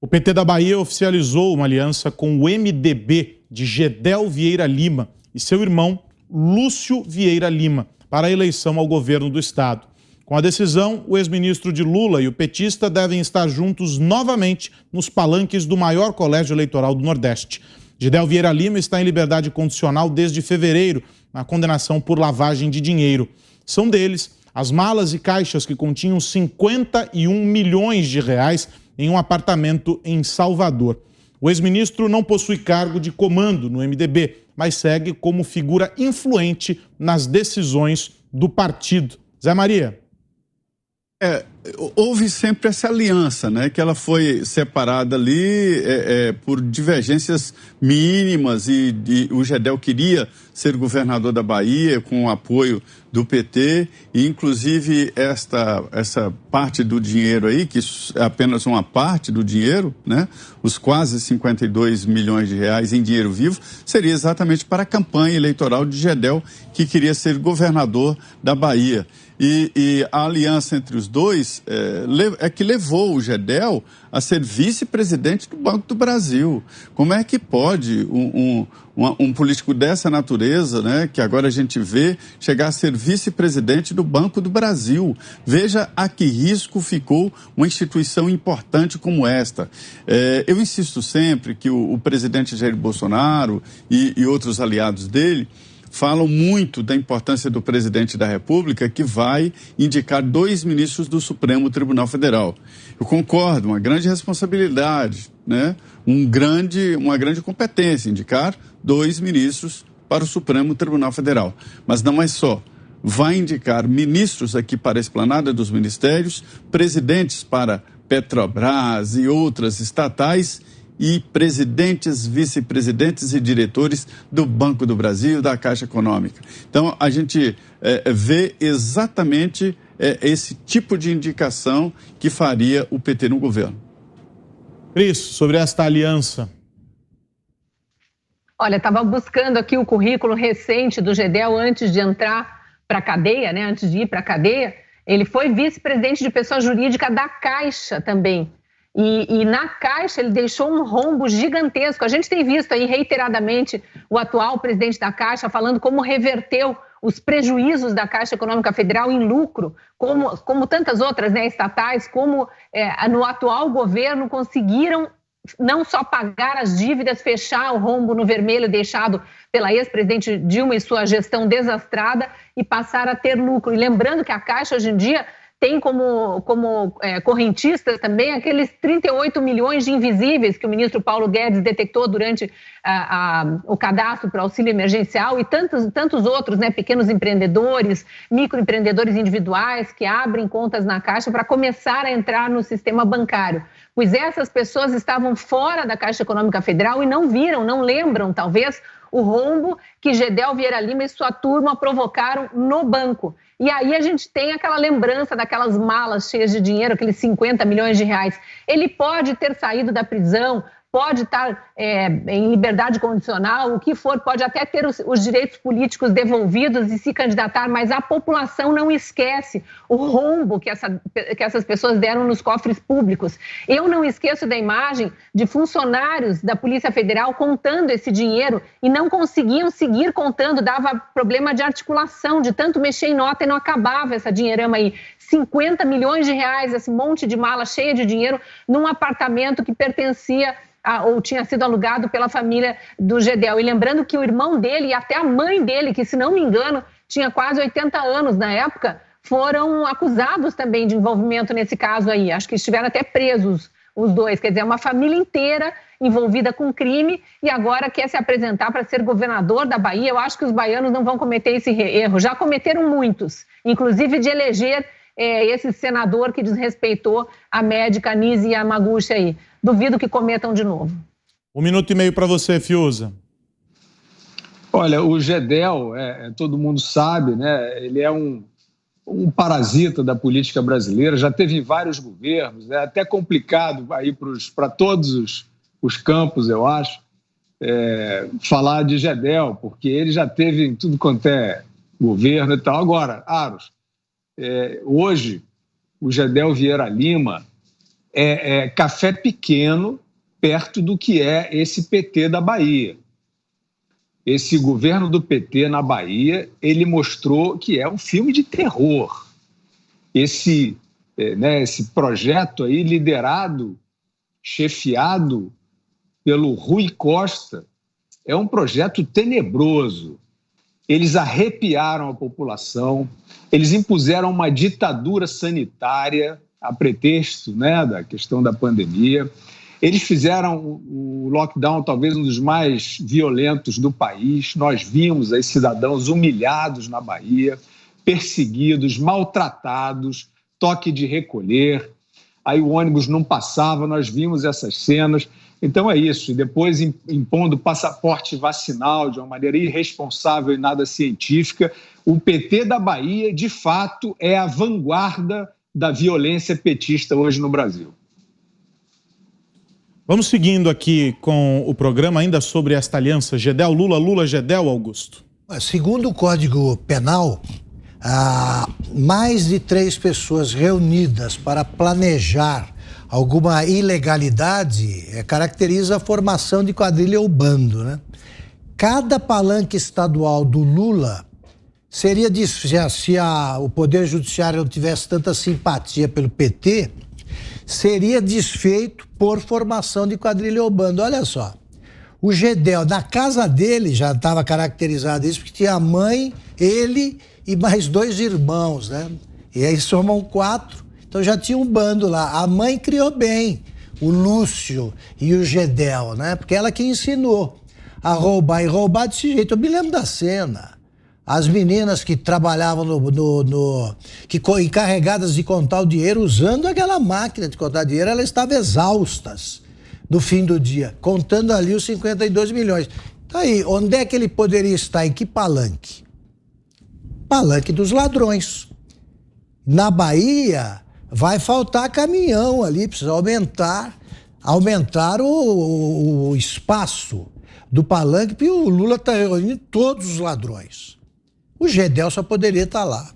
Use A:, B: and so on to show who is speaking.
A: O PT da Bahia oficializou uma aliança com o MDB de Gedel Vieira Lima e seu irmão Lúcio Vieira Lima para a eleição ao governo do estado. Com a decisão, o ex-ministro de Lula e o petista devem estar juntos novamente nos palanques do maior colégio eleitoral do Nordeste. Gedel Vieira Lima está em liberdade condicional desde fevereiro, na condenação por lavagem de dinheiro. São deles as malas e caixas que continham 51 milhões de reais em um apartamento em Salvador. O ex-ministro não possui cargo de comando no MDB, mas segue como figura influente nas decisões do partido. Zé Maria.
B: Houve sempre essa aliança, né? Que ela foi separada ali por divergências mínimas e o Gedel queria ser governador da Bahia com o apoio do PT e inclusive essa parte do dinheiro aí, que é apenas uma parte do dinheiro, né? Os quase 52 milhões de reais em dinheiro vivo, seria exatamente para a campanha eleitoral de Gedel, que queria ser governador da Bahia. E a aliança entre os dois é que levou o Gedel a ser vice-presidente do Banco do Brasil. Como é que pode um político dessa natureza, né, que agora a gente vê, chegar a ser vice-presidente do Banco do Brasil? Veja a que risco ficou uma instituição importante como esta. Eu insisto sempre que o presidente Jair Bolsonaro e outros aliados dele falam muito da importância do presidente da República, que vai indicar 2 ministros do Supremo Tribunal Federal. Eu concordo, uma grande responsabilidade, né? Uma grande competência, indicar 2 ministros para o Supremo Tribunal Federal. Mas não é só. Vai indicar ministros aqui para a esplanada dos ministérios, presidentes para Petrobras e outras estatais, e presidentes, vice-presidentes e diretores do Banco do Brasil, da Caixa Econômica. Então, a gente vê exatamente esse tipo de indicação que faria o PT no governo.
A: Cris, sobre esta aliança.
C: Olha, estava buscando aqui o currículo recente do Gedel antes de entrar para a cadeia, né? Antes de ir para a cadeia. Ele foi vice-presidente de pessoa jurídica da Caixa também. E na Caixa ele deixou um rombo gigantesco. A gente tem visto aí reiteradamente o atual presidente da Caixa falando como reverteu os prejuízos da Caixa Econômica Federal em lucro, como tantas outras, né, estatais, como no atual governo conseguiram não só pagar as dívidas, fechar o rombo no vermelho deixado pela ex-presidente Dilma e sua gestão desastrada e passar a ter lucro. E lembrando que a Caixa hoje em dia tem como correntistas também aqueles 38 milhões de invisíveis que o ministro Paulo Guedes detectou durante o cadastro para auxílio emergencial e tantos outros, né, pequenos empreendedores, microempreendedores individuais que abrem contas na Caixa para começar a entrar no sistema bancário. Pois essas pessoas estavam fora da Caixa Econômica Federal e não viram, não lembram, talvez, o rombo que Gedel Vieira Lima e sua turma provocaram no banco. E aí a gente tem aquela lembrança daquelas malas cheias de dinheiro, aqueles 50 milhões de reais. Ele pode ter saído da prisão, pode estar em liberdade condicional, o que for, pode até ter os direitos políticos devolvidos e se candidatar, mas a população não esquece o rombo que essas pessoas deram nos cofres públicos. Eu não esqueço da imagem de funcionários da Polícia Federal contando esse dinheiro e não conseguiam seguir contando, dava problema de articulação, de tanto mexer em nota e não acabava essa dinheirama aí. 50 milhões de reais, esse monte de mala cheia de dinheiro num apartamento que pertencia ou tinha sido alugado pela família do Gedel. E lembrando que o irmão dele e até a mãe dele, que se não me engano tinha quase 80 anos na época, foram acusados também de envolvimento nesse caso aí. Acho que estiveram até presos os dois. Quer dizer, uma família inteira envolvida com crime e agora quer se apresentar para ser governador da Bahia. Eu acho que os baianos não vão cometer esse erro. Já cometeram muitos, inclusive de eleger esse senador que desrespeitou a médica Nise Yamaguchi aí. Duvido que cometam de novo.
A: 1 minuto e meio para você, Fiuza.
D: Olha, o Gedel, todo mundo sabe, né? Ele é um parasita da política brasileira, já teve em vários governos, é até complicado aí para todos os campos, eu acho, falar de Gedel, porque ele já teve em tudo quanto é governo e tal. Agora, Aros, hoje, o Gedel Vieira Lima é café pequeno perto do que é esse PT da Bahia. Esse governo do PT na Bahia, ele mostrou que é um filme de terror. Esse projeto aí liderado, chefiado pelo Rui Costa, é um projeto tenebroso. Eles arrepiaram a população, eles impuseram uma ditadura sanitária a pretexto, né, da questão da pandemia. Eles fizeram o lockdown talvez um dos mais violentos do país. Nós vimos aí cidadãos humilhados na Bahia, perseguidos, maltratados, toque de recolher. Aí o ônibus não passava, nós vimos essas cenas. Então é isso. E depois impondo passaporte vacinal de uma maneira irresponsável e nada científica. O PT da Bahia, de fato, é a vanguarda da violência petista hoje no Brasil.
A: Vamos seguindo aqui com o programa ainda sobre esta aliança Gedel, Lula, Lula, Gedel, Augusto.
E: Segundo o Código Penal, mais de 3 pessoas reunidas para planejar alguma ilegalidade caracteriza a formação de quadrilha ou bando, né? Cada palanque estadual do Lula seria, se o Poder Judiciário não tivesse tanta simpatia pelo PT, seria desfeito por formação de quadrilha ou bando. Olha só, o Gedel, na casa dele já estava caracterizado isso, porque tinha a mãe, ele e mais 2 irmãos, né? E aí somam 4, então já tinha um bando lá. A mãe criou bem o Lúcio e o Gedel, né? Porque ela que ensinou a roubar, e roubar desse jeito. Eu me lembro da cena. As meninas que trabalhavam encarregadas de contar o dinheiro, usando aquela máquina de contar dinheiro, elas estavam exaustas no fim do dia, contando ali os 52 milhões. Tá aí, onde é que ele poderia estar? Em que palanque? Palanque dos ladrões. Na Bahia, vai faltar caminhão ali, precisa aumentar o espaço do palanque, porque o Lula está reunindo todos os ladrões. O Gedel só poderia estar lá.